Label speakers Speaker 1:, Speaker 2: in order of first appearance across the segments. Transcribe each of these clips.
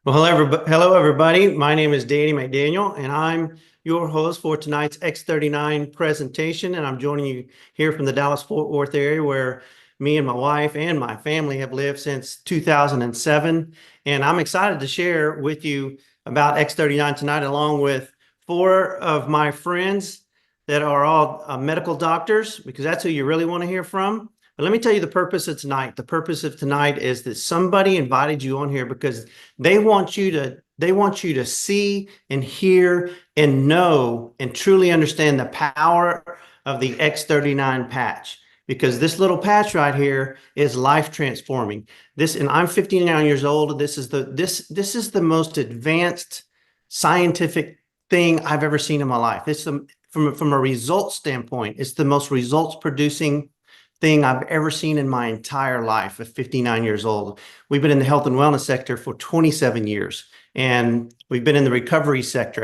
Speaker 1: Well, hello, everybody. My name is Danny McDaniel, and I'm your host for tonight's X39 presentation. And I'm joining you here from the Dallas-Fort Worth area where me and my wife and my family have lived since 2007. And I'm excited to share with you about X39 tonight, along with four of my friends that are all medical doctors, because that's who you really want to hear from. But let me tell you the purpose of tonight. The purpose of tonight is that somebody invited you on here because they want you to see and hear and know and truly understand the power of the X39 patch. Because this little patch right here is life transforming. And I'm 59 years old. This is the most advanced scientific thing I've ever seen in my life. From a results standpoint, it's the most results producing thing I've ever seen in my entire life at 59 years old. We've been in the health and wellness sector for 27 years, and we've been in the recovery sector,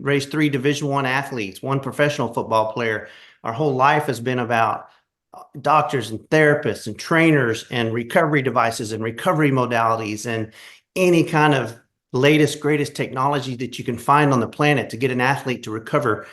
Speaker 1: raised three Division I athletes, one professional football player. Our whole life has been about doctors and therapists and trainers and recovery devices and recovery modalities and any kind of latest, greatest technology that you can find on the planet to get an athlete to recover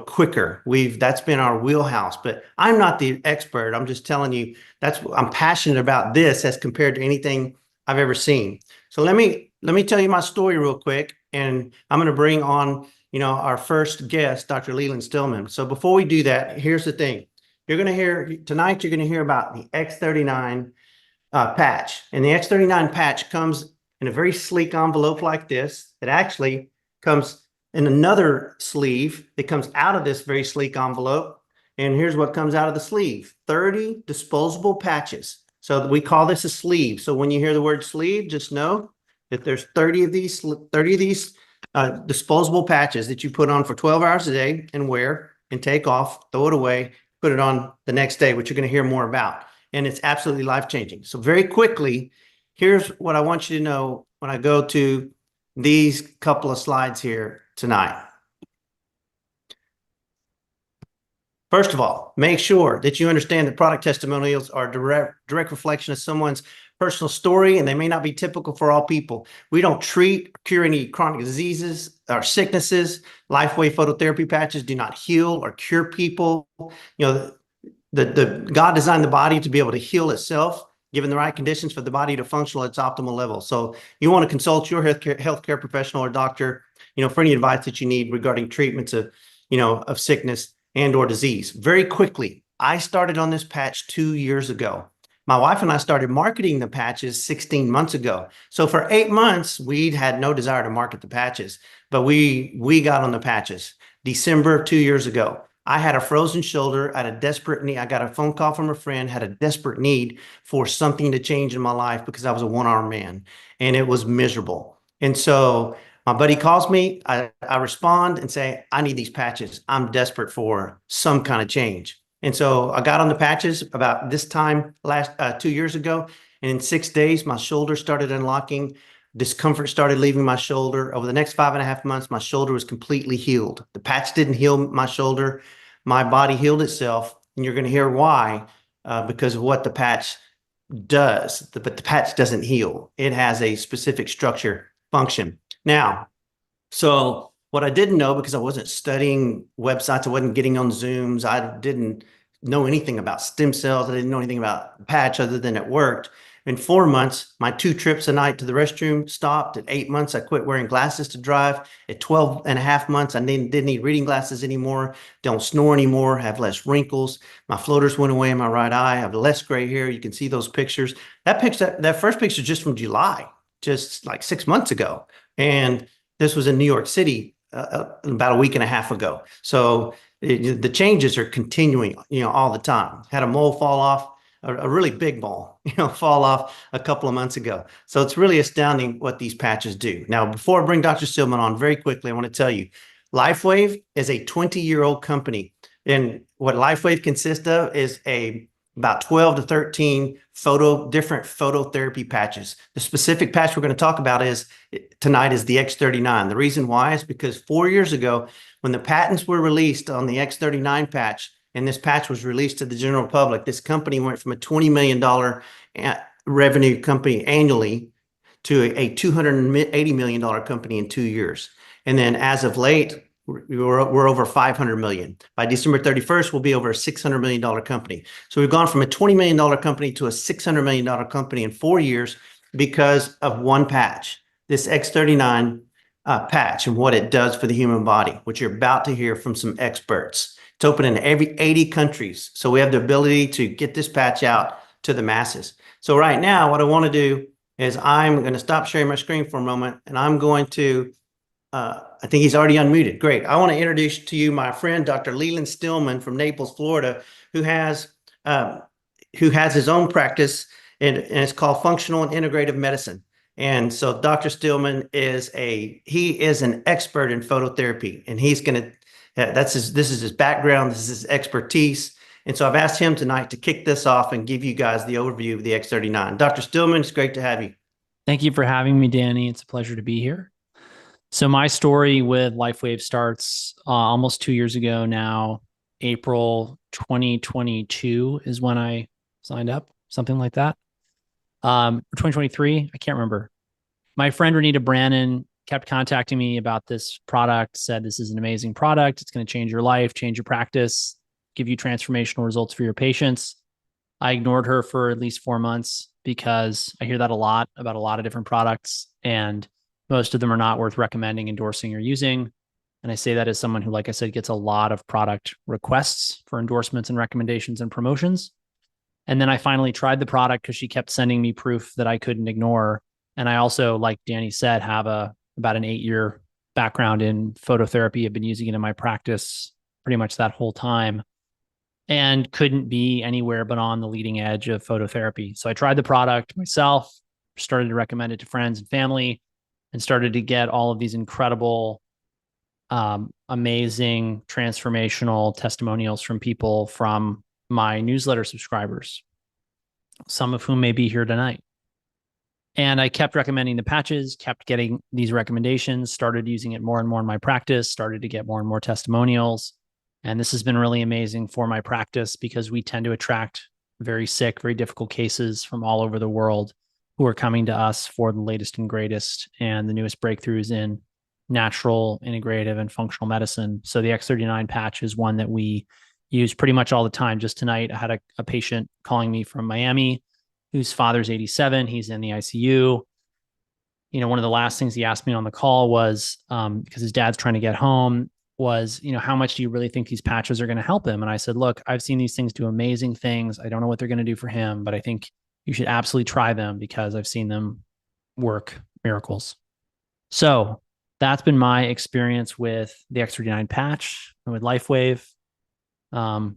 Speaker 1: quicker. That's been our wheelhouse, but I'm not the expert. I'm just telling you I'm passionate about this as compared to anything I've ever seen. So let me tell you my story real quick, and I'm going to bring on, our first guest, Dr. Leland Stillman. So before we do that, here's the thing. You're going to hear about the X39 patch, and the X39 patch comes in a very sleek envelope like this. It actually comes in another sleeve that comes out of this very sleek envelope. And here's what comes out of the sleeve: 30 disposable patches. So we call this a sleeve. So when you hear the word sleeve, just know that there's 30 of these disposable patches that you put on for 12 hours a day and wear and take off, throw it away, put it on the next day, which you're going to hear more about. And it's absolutely life-changing. So very quickly, here's what I want you to know when I go to these couple of slides here tonight. First of all, make sure that you understand that product testimonials are direct reflection of someone's personal story, and they may not be typical for all people. We don't treat or cure any chronic diseases or sicknesses. LifeWave phototherapy patches do not heal or cure people. The God designed the body to be able to heal itself, given the right conditions for the body to function at its optimal level. So you want to consult your healthcare professional or doctor, for any advice that you need regarding treatments of sickness and or disease. Very quickly, I started on this patch 2 years ago. My wife and I started marketing the patches 16 months ago. So for 8 months, we had no desire to market the patches, but we got on the patches December of 2 years ago. I had a frozen shoulder, I had a desperate need. I got a phone call from a friend, had a desperate need for something to change in my life because I was a one-armed man and it was miserable. And so my buddy calls me, I respond and say, I need these patches. I'm desperate for some kind of change. And so I got on the patches about this time 2 years ago. And in 6 days, my shoulder started unlocking. Discomfort started leaving my shoulder. Over the next 5.5 months, my shoulder was completely healed. The patch didn't heal my shoulder. My body healed itself. And you're going to hear why, because of what the patch does. But the patch doesn't heal. It has a specific structure function. Now, so what I didn't know, because I wasn't studying websites, I wasn't getting on Zooms, I didn't know anything about stem cells, I didn't know anything about the patch other than it worked. In 4 months, my 2 trips a night to the restroom stopped. At 8 months, I quit wearing glasses to drive. At 12.5 months, I didn't need reading glasses anymore, don't snore anymore, have less wrinkles. My floaters went away in my right eye, I have less gray hair. You can see those pictures. That first picture is just from July, just like 6 months ago. And this was in New York City about a week and a half ago. So the changes are continuing, all the time. Had a mole fall off, a really big mole, fall off a couple of months ago. So it's really astounding what these patches do. Now, before I bring Dr. Stillman on, very quickly, I want to tell you, LifeWave is a 20-year-old company. And what LifeWave consists of is about 12 to 13 different phototherapy patches. The specific patch we're going to talk about tonight is the X39. The reason why is because 4 years ago, when the patents were released on the X39 patch, and this patch was released to the general public, this company went from a $20 million revenue company annually to a $280 million company in 2 years. And then as of late, we're over 500 million. By December 31st, we'll be over a $600 million company. So we've gone from a $20 million company to a $600 million company in 4 years because of one patch, this X39 patch, and what it does for the human body, which you're about to hear from some experts. It's open in every 80 countries. So we have the ability to get this patch out to the masses. So right now, what I want to do is I'm going to stop sharing my screen for a moment, and I'm going to I think he's already unmuted. Great. I want to introduce to you my friend, Dr. Leland Stillman from Naples, Florida, who has his own practice, and it's called Functional and Integrative Medicine. And so Dr. Stillman is an expert in phototherapy, and he's going to, this is his background, this is his expertise. And so I've asked him tonight to kick this off and give you guys the overview of the X39. Dr. Stillman, it's great to have you.
Speaker 2: Thank you for having me, Danny. It's a pleasure to be here. So my story with LifeWave starts almost 2 years ago now. April 2022 is when I signed up, something like that. 2023, I can't remember. My friend Renita Brannon kept contacting me about this product, said this is an amazing product. It's going to change your life, change your practice, give you transformational results for your patients. I ignored her for at least 4 months because I hear that a lot about a lot of different products, and most of them are not worth recommending, endorsing, or using. And I say that as someone who, like I said, gets a lot of product requests for endorsements and recommendations and promotions. And then I finally tried the product because she kept sending me proof that I couldn't ignore. And I also, like Danny said, have about an 8-year background in phototherapy. I've been using it in my practice pretty much that whole time, and couldn't be anywhere but on the leading edge of phototherapy. So I tried the product myself, started to recommend it to friends and family, and started to get all of these incredible, amazing, transformational testimonials from people from my newsletter subscribers, some of whom may be here tonight. And I kept recommending the patches, kept getting these recommendations, started using it more and more in my practice, started to get more and more testimonials. And this has been really amazing for my practice because we tend to attract very sick, very difficult cases from all over the world who are coming to us for the latest and greatest and the newest breakthroughs in natural, integrative, and functional medicine. So the X39 patch is one that we use pretty much all the time. Just tonight, I had a patient calling me from Miami whose father's 87. He's in the ICU. You know, one of the last things he asked me on the call was, because his dad's trying to get home, was, how much do you really think these patches are going to help him? And I said, look, I've seen these things do amazing things. I don't know what they're going to do for him, but I think you should absolutely try them because I've seen them work miracles. So that's been my experience with the X39 patch and with LifeWave. I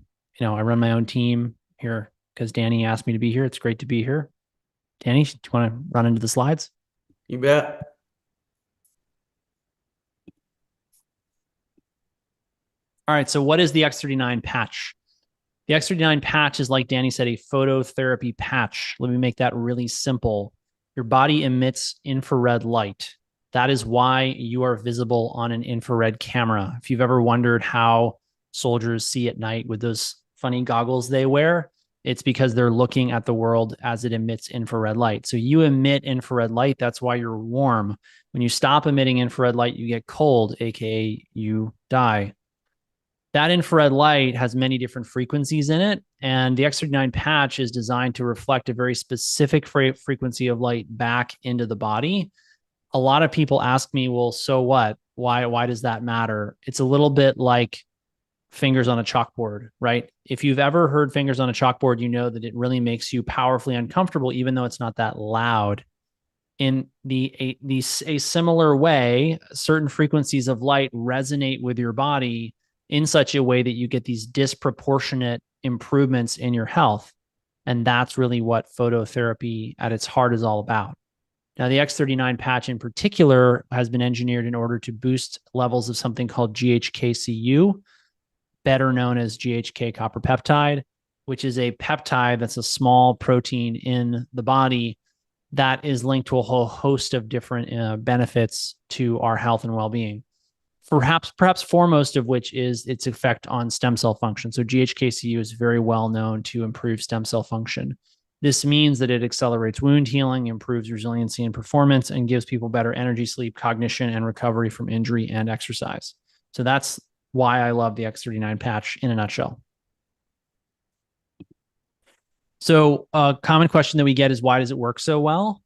Speaker 2: run my own team here because Danny asked me to be here. It's great to be here. Danny, do you want to run into the slides?
Speaker 1: You bet.
Speaker 2: All right. So what is the X39 patch? The X39 patch is, like Danny said, a phototherapy patch. Let me make that really simple. Your body emits infrared light. That is why you are visible on an infrared camera. If you've ever wondered how soldiers see at night with those funny goggles they wear, it's because they're looking at the world as it emits infrared light. So you emit infrared light. That's why you're warm. When you stop emitting infrared light, you get cold, aka you die. That infrared light has many different frequencies in it, and the X39 patch is designed to reflect a very specific frequency of light back into the body. A lot of people ask me, well, so what? Why does that matter? It's a little bit like fingers on a chalkboard, right? If you've ever heard fingers on a chalkboard, you know that it really makes you powerfully uncomfortable, even though it's not that loud. In a similar way, certain frequencies of light resonate with your body in such a way that you get these disproportionate improvements in your health. And that's really what phototherapy at its heart is all about. Now, the X39 patch in particular has been engineered in order to boost levels of something called GHK-Cu, better known as GHK copper peptide, which is a peptide that's a small protein in the body that is linked to a whole host of different benefits to our health and well-being. Perhaps foremost of which is its effect on stem cell function. So GHK-Cu is very well known to improve stem cell function. This means that it accelerates wound healing, improves resiliency and performance, and gives people better energy, sleep, cognition, and recovery from injury and exercise. So that's why I love the X39 patch in a nutshell. So a common question that we get is, why does it work so well?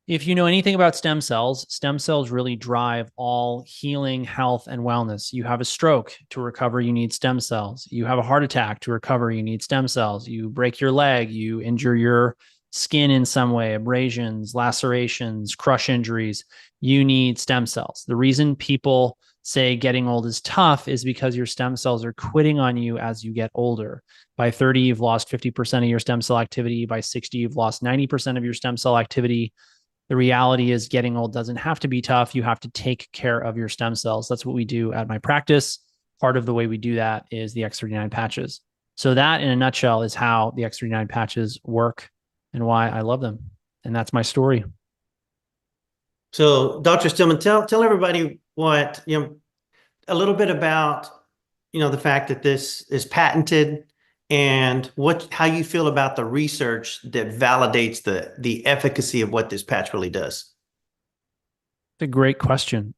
Speaker 2: If you know anything about stem cells really drive all healing, health, and wellness. You have a stroke, to recover, you need stem cells. You have a heart attack, to recover, you need stem cells. You break your leg, you injure your skin in some way, abrasions, lacerations, crush injuries, you need stem cells. The reason people say getting old is tough is because your stem cells are quitting on you as you get older. By 30, you've lost 50% of your stem cell activity. By 60, you've lost 90% of your stem cell activity. The reality is getting old doesn't have to be tough. You have to take care of your stem cells. That's what we do at my practice. Part of the way we do that is the X39 patches. So that, in a nutshell, is how the X39 patches work and why I love them. And that's my story.
Speaker 1: So, Dr. Stillman, tell everybody what, a little bit about, the fact that this is patented, and how you feel about the research that validates the efficacy of what this patch really does.
Speaker 2: It's a great question.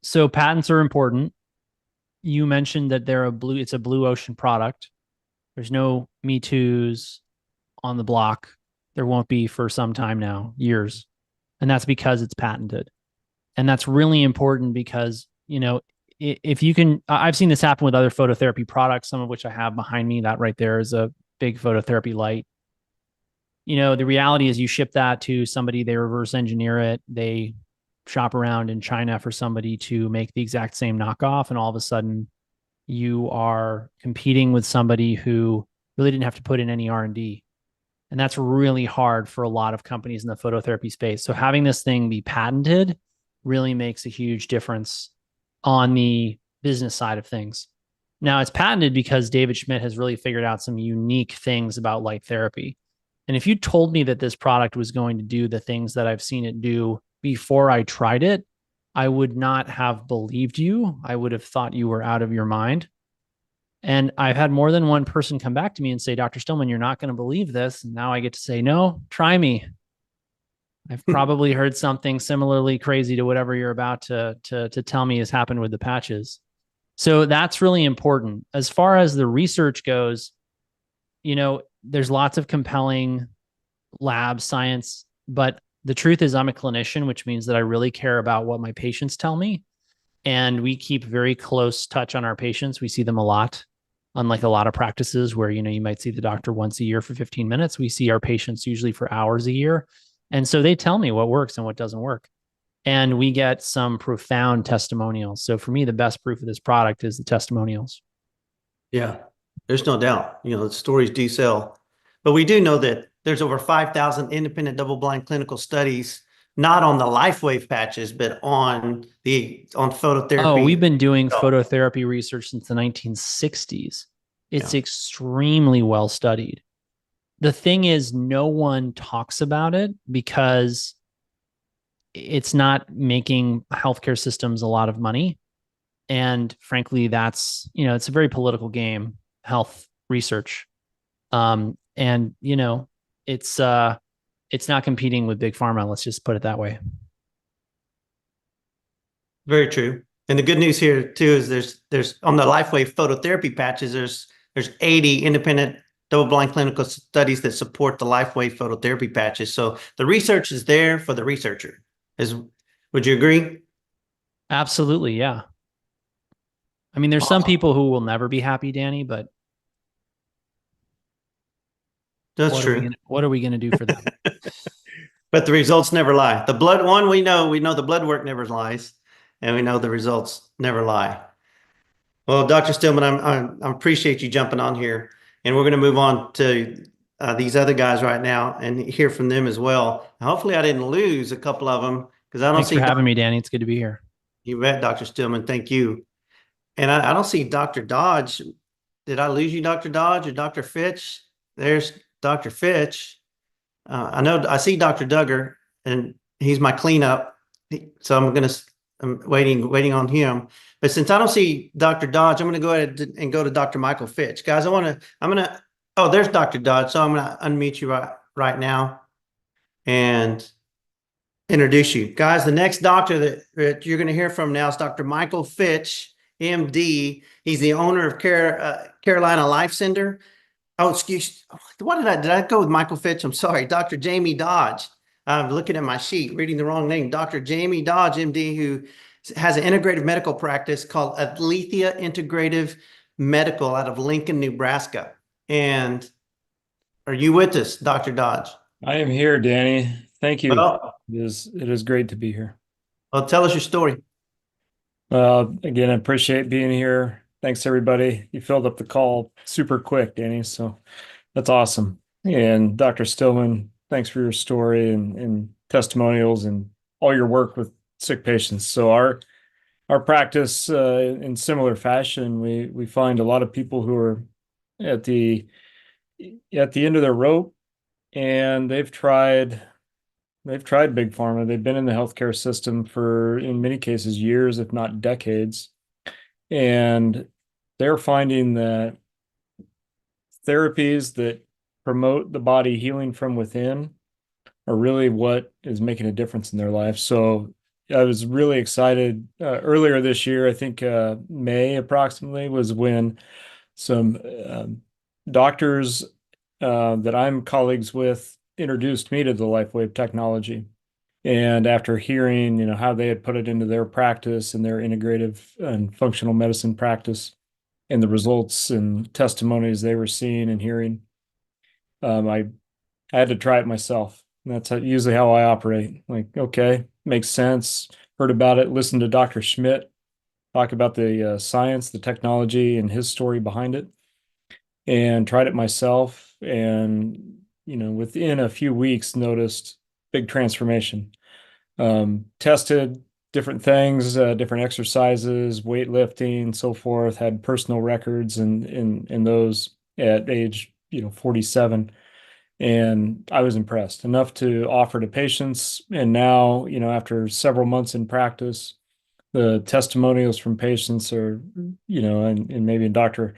Speaker 2: So patents are important. You mentioned that it's a blue ocean product. There's no Me Too's on the block. There won't be for some time now, years. And that's because it's patented. And that's really important because, if you can, I've seen this happen with other phototherapy products, some of which I have behind me. That right there is a big phototherapy light. The reality is you ship that to somebody, they reverse engineer it, they shop around in China for somebody to make the exact same knockoff. And all of a sudden you are competing with somebody who really didn't have to put in any R&D. And that's really hard for a lot of companies in the phototherapy space. So having this thing be patented really makes a huge difference on the business side of things. Now, it's patented because David Schmidt has really figured out some unique things about light therapy. And if you told me that this product was going to do the things that I've seen it do before I tried it, I would not have believed you. I would have thought you were out of your mind. And I've had more than one person come back to me and say, Dr. Stillman, you're not going to believe this. And now I get to say, no, try me. I've probably heard something similarly crazy to whatever you're about to tell me has happened with the patches. So that's really important. As far as the research goes, there's lots of compelling lab science, but the truth is I'm a clinician, which means that I really care about what my patients tell me. And we keep very close touch on our patients. We see them a lot, unlike a lot of practices where, you might see the doctor once a year for 15 minutes. We see our patients usually for hours a year. And so they tell me what works and what doesn't work. And we get some profound testimonials. So for me, the best proof of this product is the testimonials.
Speaker 1: Yeah, there's no doubt. The stories do sell. But we do know that there's over 5,000 independent double-blind clinical studies, not on the LifeWave patches, but on phototherapy.
Speaker 2: Oh, we've been doing phototherapy research since the 1960s. It's extremely well studied. The thing is, no one talks about it because it's not making healthcare systems a lot of money. And frankly, that's, it's a very political game, health research. And, it's not competing with big pharma. Let's just put it that way. Very true.
Speaker 1: And the good news here too is there's on the LifeWave phototherapy patches, there's 80 independent double-blind clinical studies that support the LifeWave phototherapy patches. So the research is there for the researcher. Would you agree?
Speaker 2: Absolutely, yeah. I mean, there's some people who will never be happy, Danny, but
Speaker 1: that's true.
Speaker 2: What are we going to do for them?
Speaker 1: But the results never lie. The blood one, we know the blood work never lies, and we know the results never lie. Well, Dr. Stillman, I appreciate you jumping on here, and we're going to move on to these other guys right now and hear from them as well. Hopefully, I didn't lose a couple of them because I don't see.
Speaker 2: Thanks for having me, Danny. It's good to be here.
Speaker 1: You bet, Dr. Stillman. Thank you. And I don't see Dr. Dodge. Did I lose you, Dr. Dodge or Dr. Fitch? There's Dr. Fitch. I know I see Dr. Duggar, and he's my cleanup. So I'm waiting on him. But since I don't see Dr. Dodge, I'm going to go ahead and go to Dr. Michael Fitch. Guys, I'm going to Oh, there's Dr. Dodge. So I'm going to unmute you right now and introduce you. Guys, the next doctor that you're going to hear from now is Dr. Michael Fitch, MD. He's the owner of Carolina Life Center. Oh, excuse. What did I go with Michael Fitch? I'm sorry. Dr. Jamie Dodge. I'm looking at my sheet, reading the wrong name. Dr. Jamie Dodge, MD, who has an integrative medical practice called Alethea Integrative Medical out of Lincoln, Nebraska. And are you with us, Dr. Dodge?
Speaker 3: I am here, Danny. Thank you.
Speaker 1: Well,
Speaker 3: It is great to be here.
Speaker 1: tell us your story.
Speaker 3: Again, I appreciate being here. Thanks, everybody. You filled up the call super quick, Danny, so that's awesome. And Dr. Stillman, thanks for your story and testimonials and all your work with sick patients. So our practice, in similar fashion, we find a lot of people who are at the end of their rope, and they've tried big pharma. They've been in the healthcare system for, in many cases, years, if not decades. And they're finding that therapies that promote the body healing from within are really what is making a difference in their life. So I was really excited. Earlier this year, I think May approximately, was when some doctors that I'm colleagues with introduced me to the LifeWave technology. And after hearing, how they had put it into their practice and their integrative and functional medicine practice and the results and testimonies they were seeing and hearing, I had to try it myself. And that's usually how I operate. Like, okay, makes sense. Heard about it, listened to Dr. Schmidt talk about the science, the technology, and his story behind it, and tried it myself. And within a few weeks, noticed big transformation. Tested different things, different exercises, weightlifting, so forth. Had personal records in those at age 47, and I was impressed enough to offer to patients. And now, after several months in practice, the testimonials from patients are, and maybe in Dr.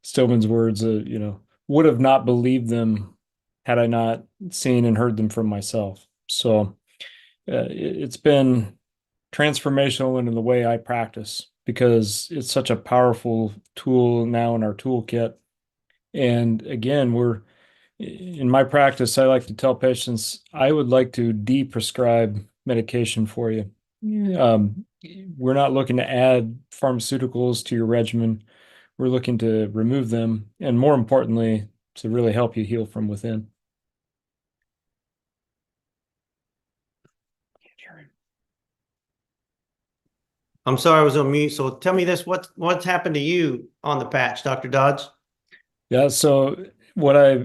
Speaker 3: Stillman's words, would have not believed them had I not seen and heard them from myself. So it's been transformational in the way I practice, because it's such a powerful tool now in our toolkit. And again, in my practice, I like to tell patients, I would like to de-prescribe medication for you. We're not looking to add pharmaceuticals to your regimen. We're looking to remove them, and more importantly, to really help you heal from within.
Speaker 1: I'm sorry I was on mute. So tell me this, what's happened to you on the patch, Dr. Dodge?
Speaker 3: Yeah, so what I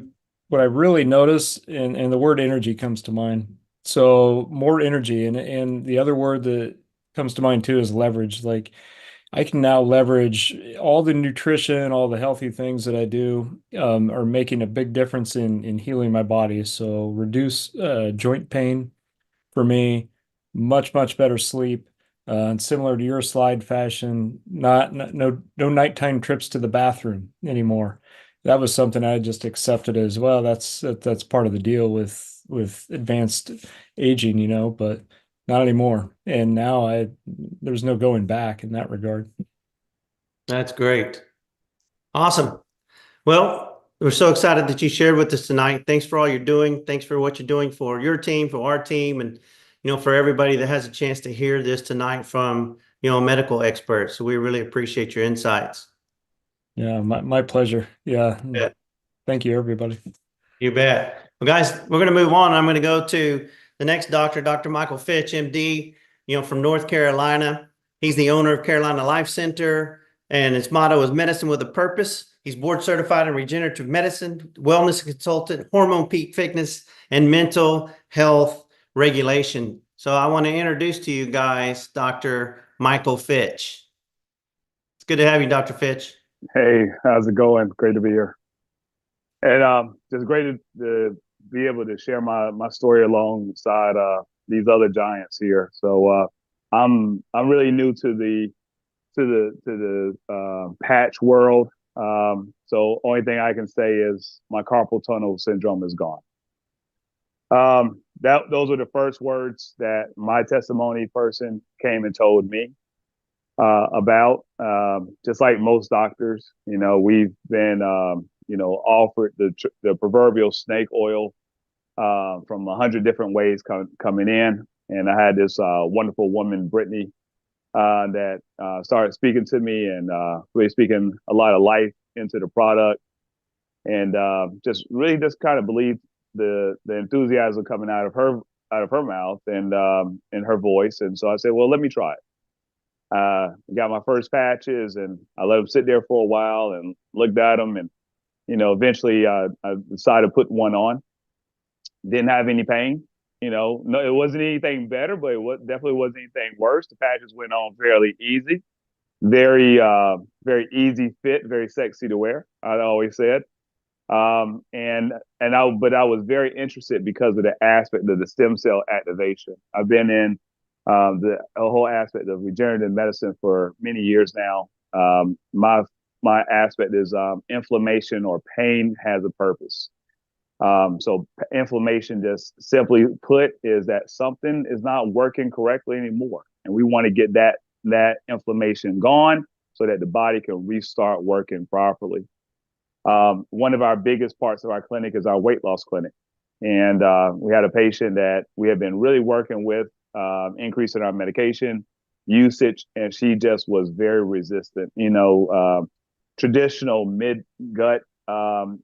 Speaker 3: really notice, and the word energy comes to mind. So more energy, and the other word that comes to mind too is leverage. Like, I can now leverage all the nutrition, all the healthy things that I do, are making a big difference in healing my body. So reduce joint pain for me, much better sleep. And similar to your slide fashion, no nighttime trips to the bathroom anymore. That was something I just accepted as well. That's part of the deal with advanced aging, but not anymore. And now there's no going back in that regard.
Speaker 1: That's great. Awesome. Well, we're so excited that you shared with us tonight. Thanks for all you're doing. Thanks for what you're doing for your team, for our team, and for everybody that has a chance to hear this tonight from medical experts. So we really appreciate your insights.
Speaker 3: Yeah, my pleasure. Yeah.
Speaker 1: Yeah.
Speaker 3: Thank you, everybody.
Speaker 1: You bet. Well, guys, we're going to move on. I'm going to go to the next doctor, Dr. Michael Fitch, MD, from North Carolina. He's the owner of Carolina Life Center, and his motto is medicine with a purpose. He's board certified in regenerative medicine, wellness consultant, hormone peak fitness, and mental health regulation. So I want to introduce to you guys Dr. Michael Fitch. It's good to have you, Dr. Fitch.
Speaker 4: Hey, how's it going? Great to be here. And just great to be able to share my story alongside these other giants here. So I'm really new to the patch world. So only thing I can say is my carpal tunnel syndrome is gone. Those were the first words that my testimony person came and told me about. Just like most doctors, we've been, offered the proverbial snake oil from 100 different ways coming in. And I had this wonderful woman, Brittany, that started speaking to me and really speaking a lot of life into the product, and just kind of believed the enthusiasm coming out of her mouth and her voice. And so I said, well, let me try it. Got my first patches, and I let them sit there for a while and looked at them, and eventually I decided to put one on. Didn't have any pain. No, it wasn't anything better, but definitely wasn't anything worse. The patches went on fairly easy, very easy fit, very sexy to wear. I always said, but I was very interested because of the aspect of the stem cell activation. I've been in the whole aspect of regenerative medicine for many years now. My aspect is inflammation or pain has a purpose. So inflammation, just simply put, is that something is not working correctly anymore, and we want to get that inflammation gone so that the body can restart working properly. One of our biggest parts of our clinic is our weight loss clinic, and we had a patient that we have been really working with, increasing our medication usage, and she just was very resistant. Traditional mid-gut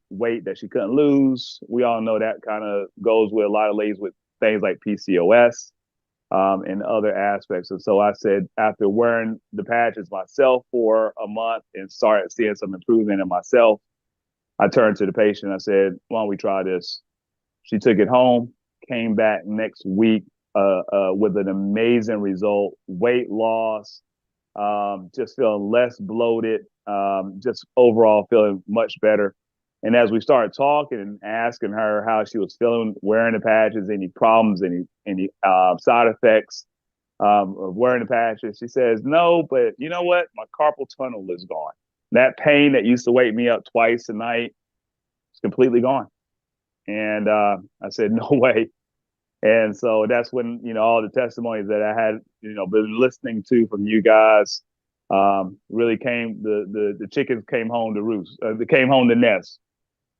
Speaker 4: weight that she couldn't lose. We all know that kind of goes with a lot of ladies with things like PCOS and other aspects. And so I said, after wearing the patches myself for a month and started seeing some improvement in myself, I turned to the patient. I said, why don't we try this? She took it home, came back next week with an amazing result, weight loss, just feeling less bloated, just overall feeling much better. And as we started talking and asking her how she was feeling wearing the patches, any problems, any side effects of wearing the patches, she says, no, but you know what? My carpal tunnel is gone. That pain that used to wake me up twice a night is completely gone. And I said, no way. And so that's when, all the testimonies that I had, been listening to from you guys really came, the chickens came home to roost, they came home to nest.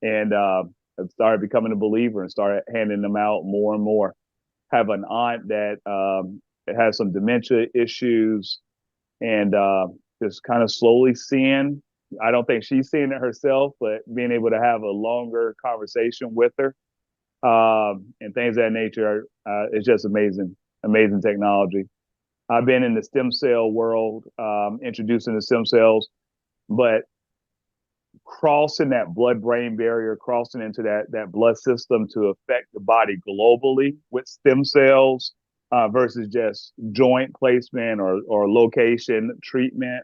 Speaker 4: And I started becoming a believer and started handing them out more and more. Have an aunt that has some dementia issues, and just kind of slowly seeing, I don't think she's seeing it herself, but being able to have a longer conversation with her and things of that nature is just amazing technology. I've been in the stem cell world, introducing the stem cells, but crossing that blood-brain barrier, crossing into that blood system to affect the body globally with stem cells versus just joint placement or location treatment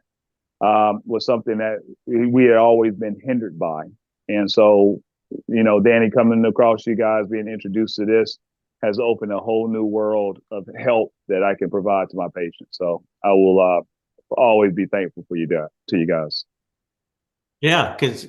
Speaker 4: was something that we had always been hindered by. And so, Danny, coming across you guys, being introduced to this has opened a whole new world of help that I can provide to my patients. So I will always be thankful to you guys.
Speaker 1: Yeah, because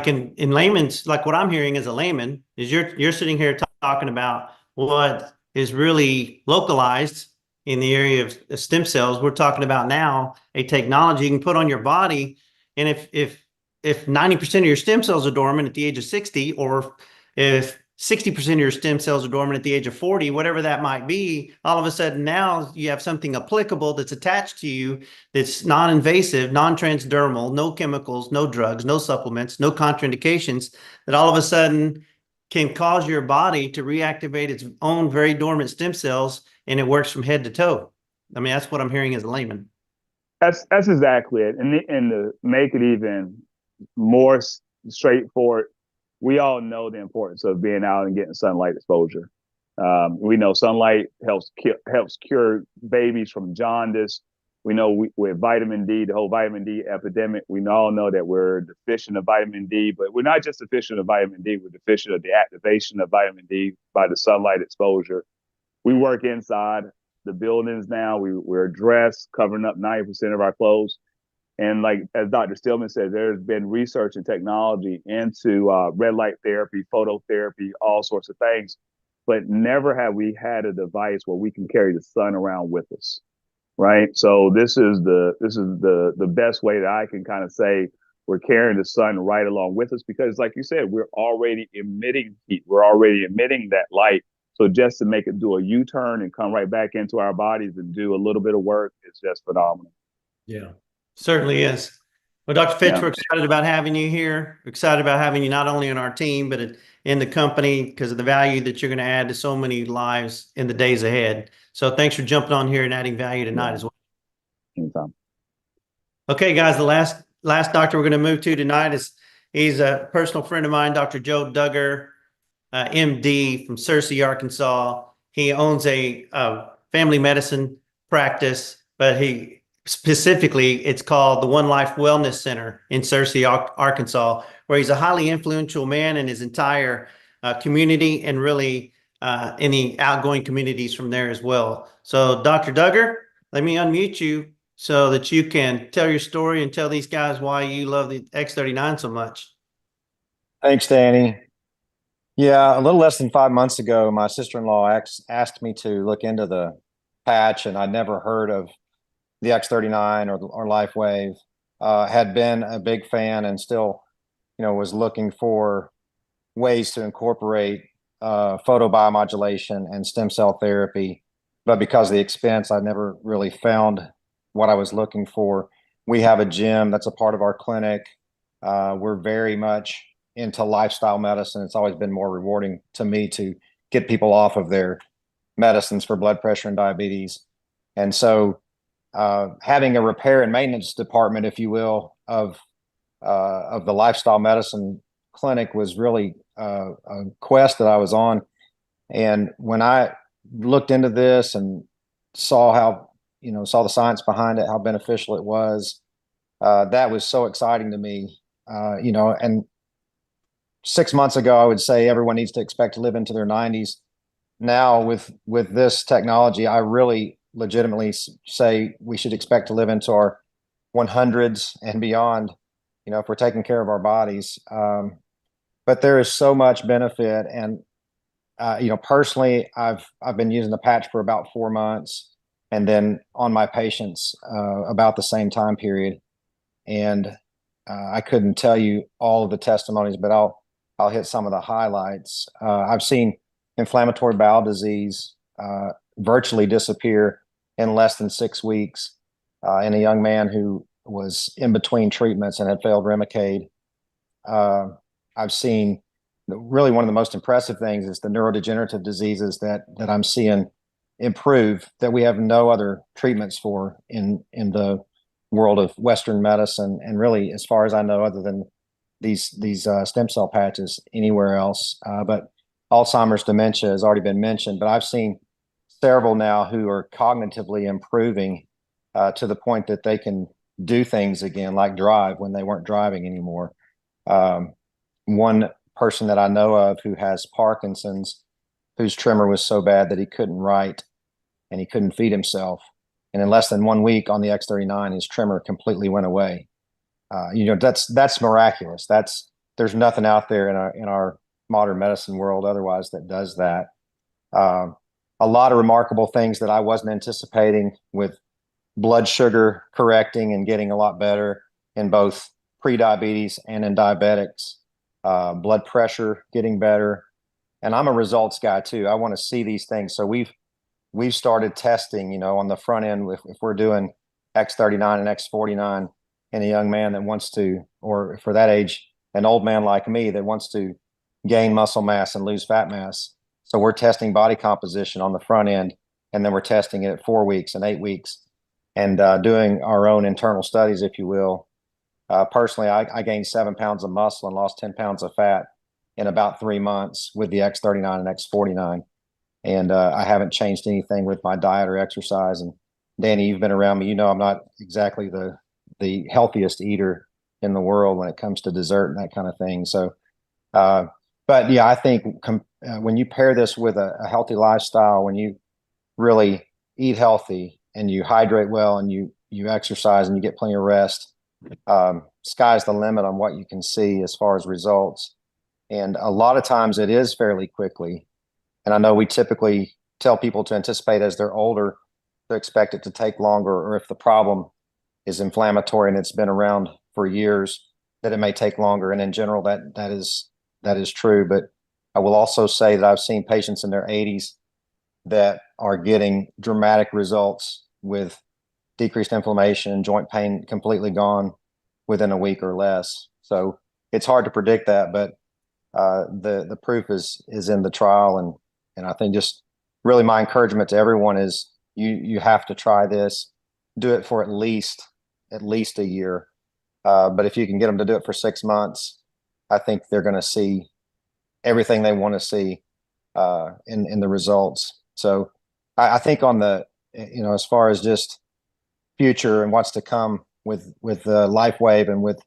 Speaker 1: in layman's, like what I'm hearing as a layman is you're sitting here talking about what is really localized in the area of stem cells. We're talking about now a technology you can put on your body, and if 90% of your stem cells are dormant at the age of 60, or if 60% of your stem cells are dormant at the age of 40, whatever that might be, all of a sudden now you have something applicable that's attached to you that's non-invasive, non-transdermal, no chemicals, no drugs, no supplements, no contraindications, that all of a sudden can cause your body to reactivate its own very dormant stem cells, and it works from head to toe. I mean, that's what I'm hearing as a layman.
Speaker 4: That's exactly it. And to make it even more straightforward, we all know the importance of being out and getting sunlight exposure. We know sunlight helps cure babies from jaundice. We know with vitamin D, the whole vitamin D epidemic, we all know that we're deficient of vitamin D, but we're not just deficient of vitamin D, we're deficient of the activation of vitamin D by the sunlight exposure. We work inside the buildings now. We're dressed, covering up 90% of our clothes. And like as Dr. Stillman said, there's been research and technology into red light therapy, phototherapy, all sorts of things, but never have we had a device where we can carry the sun around with us, right? So this is the best way that I can kind of say we're carrying the sun right along with us, because like you said, we're already emitting heat, we're already emitting that light. So just to make it do a U-turn and come right back into our bodies and do a little bit of work is just phenomenal.
Speaker 1: Yeah, certainly is. Well, Dr. Fitch,
Speaker 4: Yeah.
Speaker 1: we're excited about having you here. We're excited about having you not only in our team, but in the company, because of the value that you're going to add to so many lives in the days ahead. So thanks for jumping on here and adding value tonight as well.
Speaker 4: Anytime.
Speaker 1: Okay, guys, the last doctor we're going to move to tonight he's a personal friend of mine, Dr. Joe Duggar, MD from Searcy, Arkansas. He owns a family medicine practice, but he specifically, it's called the One Life Wellness Center in Searcy, Arkansas, where he's a highly influential man in his entire community, and really in the outgoing communities from there as well. So Dr. Duggar, let me unmute you so that you can tell your story and tell these guys why you love the X39 so much.
Speaker 5: Thanks, Danny. Yeah, a little less than 5 months ago, my sister-in-law asked me to look into the patch, and I'd never heard of the X39 or LifeWave. Had been a big fan and still, was looking for ways to incorporate photobiomodulation and stem cell therapy. But because of the expense, I never really found what I was looking for. We have a gym that's a part of our clinic. We're very much into lifestyle medicine. It's always been more rewarding to me to get people off of their medicines for blood pressure and diabetes. And so having a repair and maintenance department, if you will, of the lifestyle medicine clinic was really a quest that I was on. And when I looked into this and saw how, saw the science behind it, how beneficial it was, that was so exciting to me, and 6 months ago, I would say everyone needs to expect to live into their 90s. Now with this technology, I really legitimately say we should expect to live into our 100s and beyond, if we're taking care of our bodies. But there is so much benefit. And, personally, I've been using the patch for about 4 months, and then on my patients about the same time period. And I couldn't tell you all of the testimonies, but I'll hit some of the highlights. I've seen inflammatory bowel disease virtually disappear in less than 6 weeks in a young man who was in between treatments and had failed Remicade. I've seen really one of the most impressive things is the neurodegenerative diseases that I'm seeing improve that we have no other treatments for in the world of Western medicine, and really, as far as I know, other than these stem cell patches anywhere else. But Alzheimer's dementia has already been mentioned, but I've seen several now who are cognitively improving to the point that they can do things again, like drive when they weren't driving anymore. One person that I know of who has Parkinson's, whose tremor was so bad that he couldn't write and he couldn't feed himself. And in less than 1 week on the X39, his tremor completely went away. That's miraculous. There's nothing out there in our modern medicine world otherwise that does that. A lot of remarkable things that I wasn't anticipating, with blood sugar correcting and getting a lot better in both pre-diabetes and in diabetics, blood pressure getting better. And I'm a results guy too. I want to see these things. So we've started testing, on the front end, if we're doing X39 and X49 in a young man that wants to, or for that age, an old man like me that wants to gain muscle mass and lose fat mass. So we're testing body composition on the front end, and then we're testing it at 4 weeks and 8 weeks, and doing our own internal studies, if you will. Personally, I gained 7 pounds of muscle and lost 10 pounds of fat in about 3 months with the X39 and X49. And I haven't changed anything with my diet or exercise. And Danny, you've been around me. I'm not exactly the healthiest eater in the world when it comes to dessert and that kind of thing. So, but yeah, I think when you pair this with a healthy lifestyle, when you really eat healthy and you hydrate well and you exercise and you get plenty of rest, sky's the limit on what you can see as far as results. And a lot of times it is fairly quickly. And I know we typically tell people to anticipate as they're older to expect it to take longer, or if the problem is inflammatory and it's been around for years, that it may take longer. And in general, that is true. But I will also say that I've seen patients in their 80s that are getting dramatic results with decreased inflammation, joint pain completely gone within a week or less. So it's hard to predict that, but the proof is in the trial. And I think just really my encouragement to everyone is you have to try this, do it for at least a year. But if you can get them to do it for 6 months, I think they're going to see everything they want to see in the results. So I think on the, as far as just future and what's to come with LifeWave and with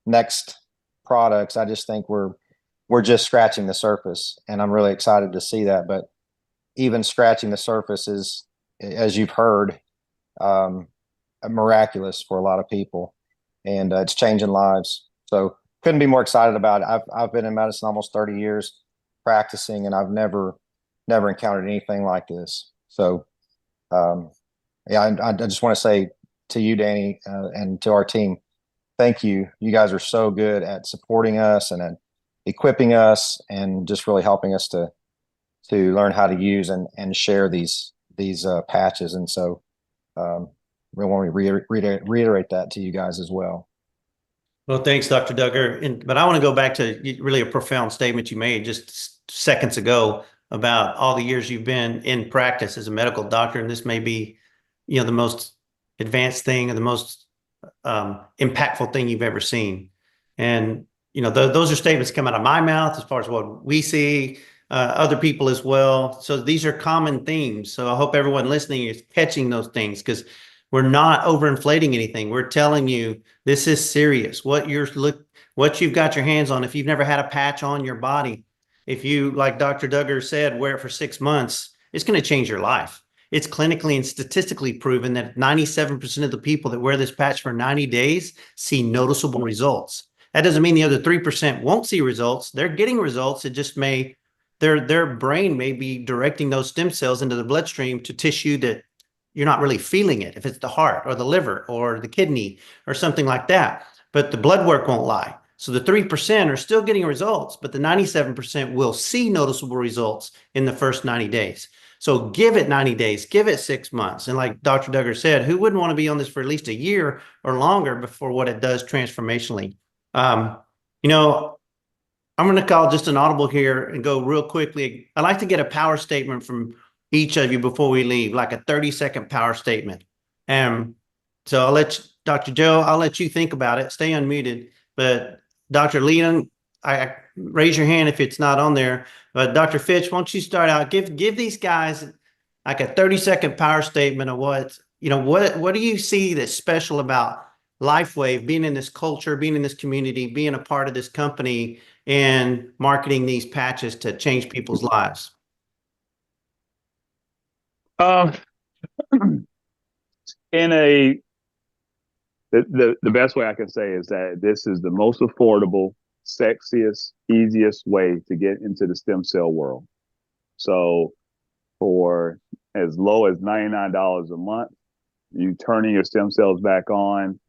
Speaker 5: next products, I just think we're just scratching the surface, and I'm really excited to see that. But even scratching the surface is, as you've heard, miraculous for a lot of people, and it's changing lives. So couldn't be more excited about it. I've been in medicine almost 30 years practicing, and I've never encountered anything like this. So yeah, I just want to say to you, Danny, and to our team, thank you. You guys are so good at supporting us and at equipping us and just really helping us to learn how to use and share these patches. And so we want to reiterate that to you guys as well.
Speaker 1: Well, thanks, Dr. Duggar. But I want to go back to really a profound statement you made just seconds ago about all the years you've been in practice as a medical doctor. And this may be, the most advanced thing or the most impactful thing you've ever seen. And, those are statements come out of my mouth as far as what we see, other people as well. So these are common themes. So I hope everyone listening is catching those things, because we're not overinflating anything. We're telling you this is serious. What you've got your hands on, if you've never had a patch on your body, if you, like Dr. Duggar said, wear it for 6 months, it's going to change your life. It's clinically and statistically proven that 97% of the people that wear this patch for 90 days see noticeable results. That doesn't mean the other 3% won't see results. They're getting results. It just may, their brain may be directing those stem cells into the bloodstream to tissue that you're not really feeling it, if it's the heart or the liver or the kidney or something like that. But the blood work won't lie. So the 3% are still getting results, but the 97% will see noticeable results in the first 90 days. So give it 90 days, give it 6 months. And like Dr. Duggar said, who wouldn't want to be on this for at least a year or longer before what it does transformationally? I'm going to call just an audible here and go real quickly. I'd like to get a power statement from each of you before we leave, like a 30-second power statement. So I'll let Dr. Joe, I'll let you think about it. Stay unmuted. But Dr. Leland, I raise your hand if it's not on there. But Dr. Fitch, why don't you start out? Give these guys like a 30-second power statement of what do you see that's special about LifeWave, being in this culture, being in this community, being a part of this company, and marketing these patches to change people's lives?
Speaker 4: The best way I can say is that this is the most affordable, sexiest, easiest way to get into the stem cell world. So for as low as $99 a month, you turning your stem cells back on,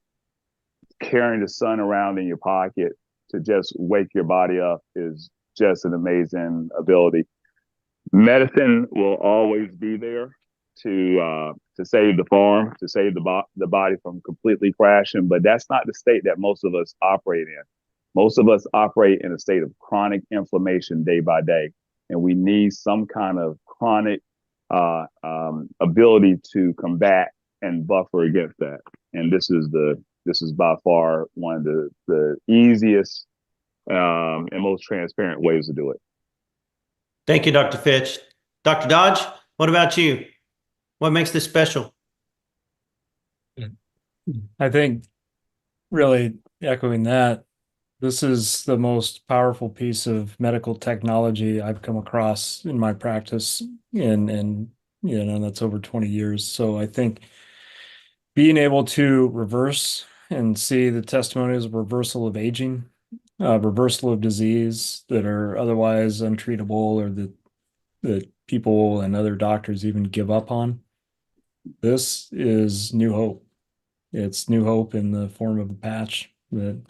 Speaker 4: carrying the sun around in your pocket to just wake your body up is just an amazing ability. Medicine will always be there to save the farm, to save the body from completely crashing, but that's not the state that most of us operate in. Most of us operate in a state of chronic inflammation day by day, and we need some kind of chronic ability to combat and buffer against that. And this is by far one of the easiest and most transparent ways to do it.
Speaker 1: Thank you, Dr. Fitch. Dr. Dodge, what about you? What makes this special?
Speaker 3: I think really echoing that, this is the most powerful piece of medical technology I've come across in my practice, and that's over 20 years. So I think being able to reverse and see the testimonials of reversal of aging, reversal of disease that are otherwise untreatable or that people and other doctors even give up on. This is new hope. It's new hope in the form of a patch that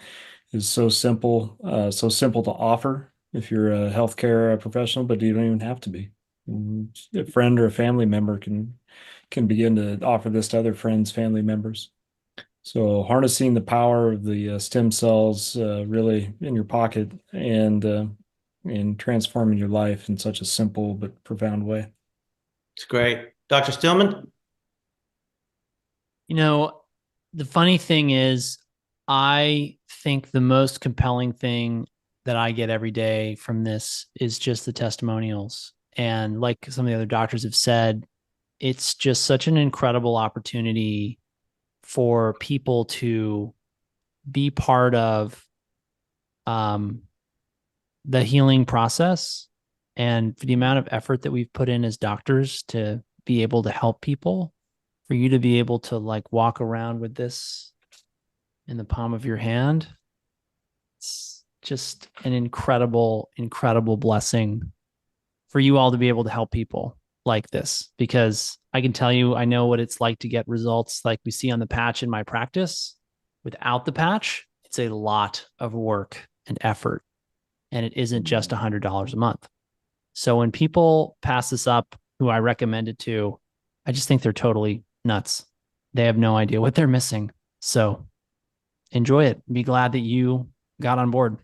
Speaker 3: is so simple to offer if you're a healthcare professional, but you don't even have to be. A friend or a family member can begin to offer this to other friends, family members. So harnessing the power of the stem cells really in your pocket and transforming your life in such a simple but profound way.
Speaker 1: It's great. Dr. Stillman?
Speaker 2: You know, the funny thing is, I think the most compelling thing that I get every day from this is just the testimonials. And like some of the other doctors have said, it's just such an incredible opportunity for people to be part of the healing process, and for the amount of effort that we've put in as doctors to be able to help people, for you to be able to like walk around with this in the palm of your hand. It's just an incredible, incredible blessing for you all to be able to help people like this, because I can tell you, I know what it's like to get results like we see on the patch in my practice. Without the patch, it's a lot of work and effort, and it isn't just $100 a month. So when people pass this up, who I recommend it to, I just think they're totally nuts. They have no idea what they're missing. So enjoy it. Be glad that you got on board.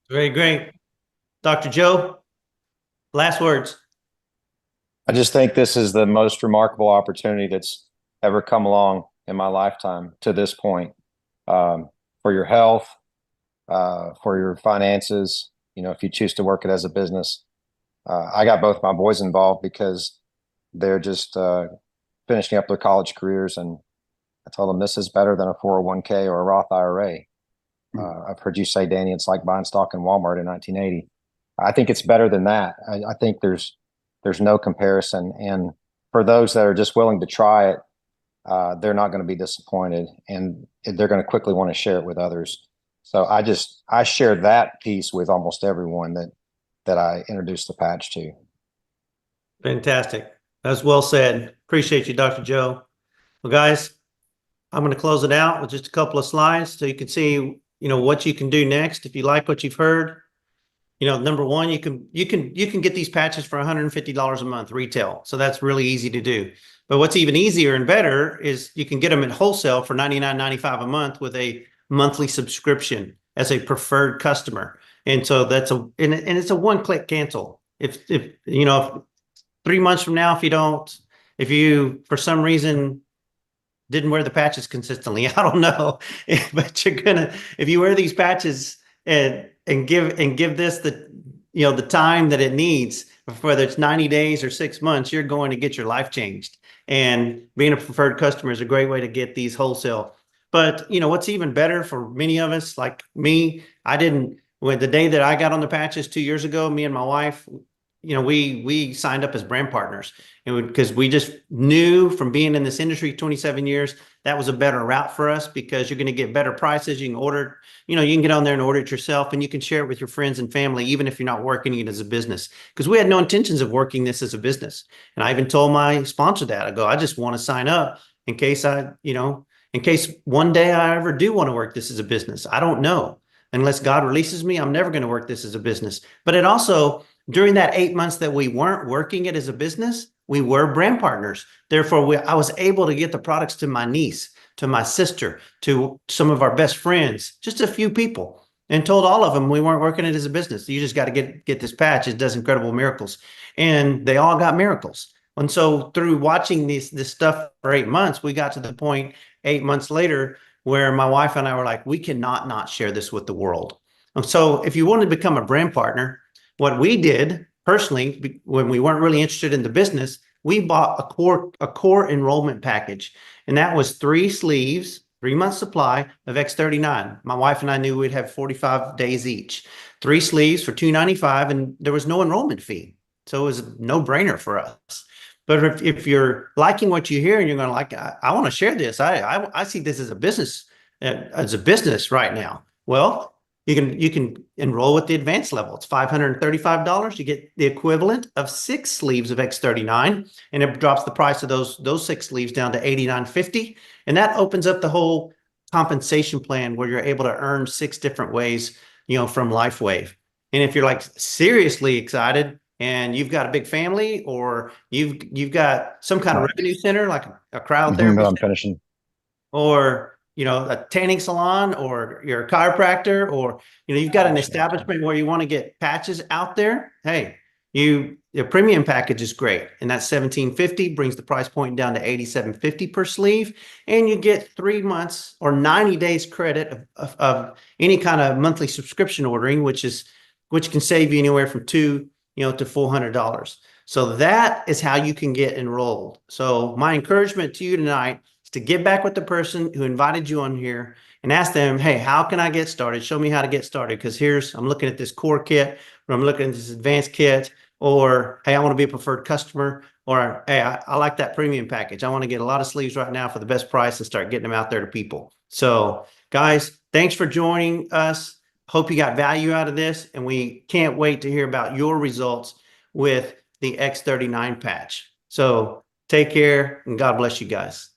Speaker 1: Very great. Dr. Joe, last words.
Speaker 5: I just think this is the most remarkable opportunity that's ever come along in my lifetime to this point, for your health, for your finances. You know, if you choose to work it as a business. I got both my boys involved because they're just finishing up their college careers, and I told them this is better than a 401k or a Roth IRA. I've heard you say, Danny, it's like buying stock in Walmart in 1980. I think it's better than that. I think there's no comparison. And for those that are just willing to try it, they're not going to be disappointed, and they're going to quickly want to share it with others. So I share that piece with almost everyone that I introduced the patch to.
Speaker 1: Fantastic. That's well said. Appreciate you, Dr. Joe. Well, guys, I'm going to close it out with just a couple of slides so you can see, you know, what you can do next. If you like what you've heard, you know, number one, you can get these patches for $150 a month retail. So that's really easy to do. But what's even easier and better is you can get them at wholesale for $99.95 a month with a monthly subscription as a preferred customer. And so that's and it's a one-click cancel. If you know, if 3 months from now, if you for some reason didn't wear the patches consistently, I don't know, but if you wear these patches and give this the time that it needs, whether it's 90 days or 6 months, you're going to get your life changed. And being a preferred customer is a great way to get these wholesale. But you know what's even better for many of us, like me, when the day that I got on the patches 2 years ago, me and my wife, you know, we signed up as brand partners, and because we just knew from being in this industry 27 years, that was a better route for us, because you're going to get better prices. You can order, you know, you can get on there and order it yourself, and you can share it with your friends and family, even if you're not working it as a business, because we had no intentions of working this as a business. And I even told my sponsor that, I just want to sign up in case in case one day I ever do want to work this as a business. I don't know. Unless God releases me, I'm never going to work this as a business. But it also, during that 8 months that we weren't working it as a business, we were brand partners. Therefore, I was able to get the products to my niece, to my sister, to some of our best friends, just a few people, and told all of them we weren't working it as a business. You just got to get this patch. It does incredible miracles. And they all got miracles. And so through watching this stuff for 8 months, we got to the point 8 months later where my wife and I were like, we cannot not share this with the world. And so if you want to become a brand partner, what we did personally, when we weren't really interested in the business, we bought a core enrollment package. And that was 3 sleeves, 3-month supply of X39. My wife and I knew we'd have 45 days each. 3 sleeves for $295, and there was no enrollment fee. So it was a no-brainer for us. But if you're liking what you hear and you're going to like, I want to share this. I see this as a business right now. Well, you can enroll with the advanced level. It's $535. You get the equivalent of 6 sleeves of X39, and it drops the price of those 6 sleeves down to $89.50. And that opens up the whole compensation plan where you're able to earn 6 different ways, from LifeWave. And if you're like seriously excited and you've got a big family, or you've got some kind of revenue center like a cryotherapy
Speaker 5: No, I'm
Speaker 1: center,
Speaker 5: finishing.
Speaker 1: or a tanning salon, or you're a chiropractor, or you've got an establishment where you want to get patches out there, hey, the premium package is great, and that's $17.50, brings the price point down to $87.50 per sleeve, and you get 3 months or 90 days credit of any kind of monthly subscription ordering, which can save you anywhere from $200 to $400. So that is how you can get enrolled. So my encouragement to you tonight is to get back with the person who invited you on here and ask them, hey, how can I get started? Show me how to get started. Because I'm looking at this core kit, or I'm looking at this advanced kit, or hey, I want to be a preferred customer, or hey, I like that premium package. I want to get a lot of sleeves right now for the best price and start getting them out there to people. So guys, thanks for joining us. Hope you got value out of this, and we can't wait to hear about your results with the X39 patch. So take care, and God bless you guys.